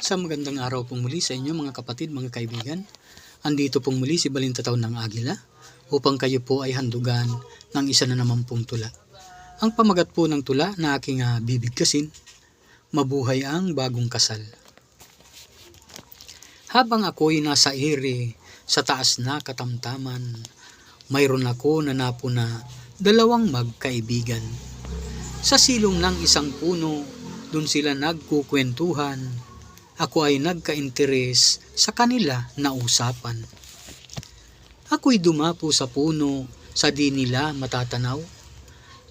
Sa magandang araw pong muli sa inyo mga kapatid, mga kaibigan. Andito pong muli si Balintataw ng Agila upang kayo po ay handugan ng isa na naman pong tula. Ang pamagat po ng tula na aking bibigkasin, Mabuhay ang Bagong Kasal. Habang ako'y nasa ere sa taas na katamtaman, mayroon ako na napuna dalawang magkaibigan. Sa silong ng isang puno, dun sila nagkukwentuhan. Ako ay nagka-interes sa kanila na usapan. Ako'y dumapo sa puno sa di nila matatanaw,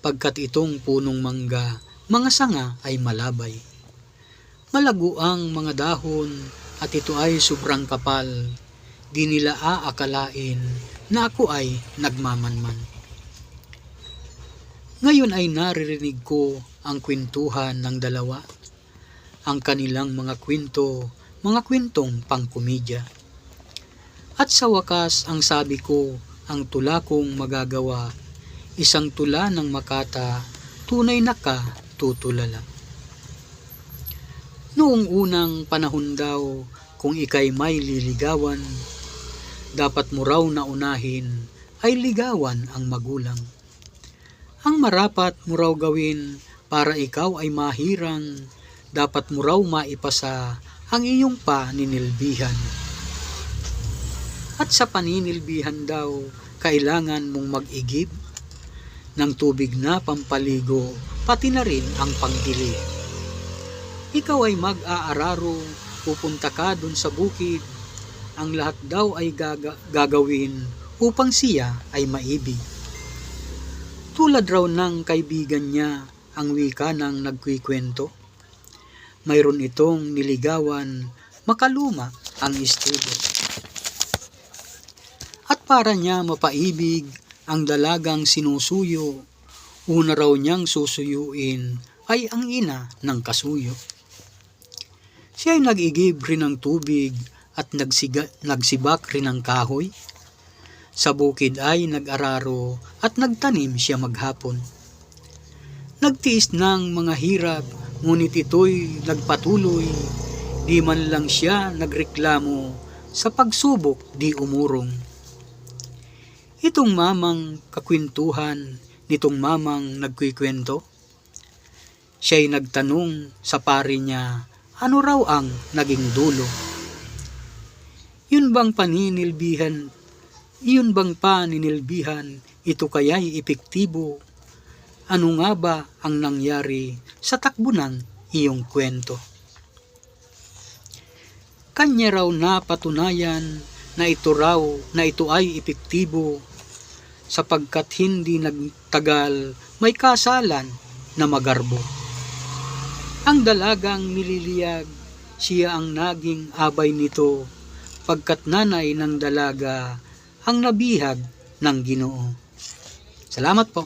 pagkat itong punong mangga, mga sanga ay malabay. Malago ang mga dahon at ito ay sobrang kapal, di nila aakalain na ako ay nagmamanman. Ngayon ay naririnig ko ang kwentuhan ng dalawa, ang kanilang mga kwentong pangkomedya. At sa wakas ang sabi ko, ang tula kong magagawa, isang tula ng makata, tunay na katutulala. Noong unang panahon daw, kung ika'y may liligawan, dapat mo raw na unahin ay ligawan ang magulang. Ang marapat mo raw gawin para ikaw ay mahirang, dapat mo raw maipasa ang iyong paninilbihan. At sa paninilbihan daw, kailangan mong mag-igib ng tubig na pampaligo, pati na rin ang pangdili. Ikaw ay mag-aararo, pupunta ka dun sa bukid, ang lahat daw ay gagawin upang siya ay maibig. Tulad raw ng kaibigan niya, ang wika ng nagkikwento, mayroon itong niligawan, makaluma ang estilo. At para niya mapaibig ang dalagang sinusuyo, una raw niyang susuyuin ay ang ina ng kasuyo. Siya ay nag-igib rin ng tubig at nagsibak rin ng kahoy. Sa bukid ay nag-araro at nagtanim siya maghapon. Nagtiis ng mga hirap, ngunit ito'y nagpatuloy, di man lang siya nagreklamo, sa pagsubok di umurong. Itong mamang kakwentuhan, nitong mamang nagkikwento, siya'y nagtanong sa pari niya, ano raw ang naging dulo? Yun bang paninilbihan, ito kaya'y epektibo? Ano nga ba ang nangyari sa takbo ng iyong kwento? Kanya raw napatunayan na ito ay epektibo, sapagkat hindi nagtagal may kasalan na magarbo. Ang dalagang nililiyag, siya ang naging abay nito, pagkat nanay ng dalaga ang nabihag ng Ginoo. Salamat po.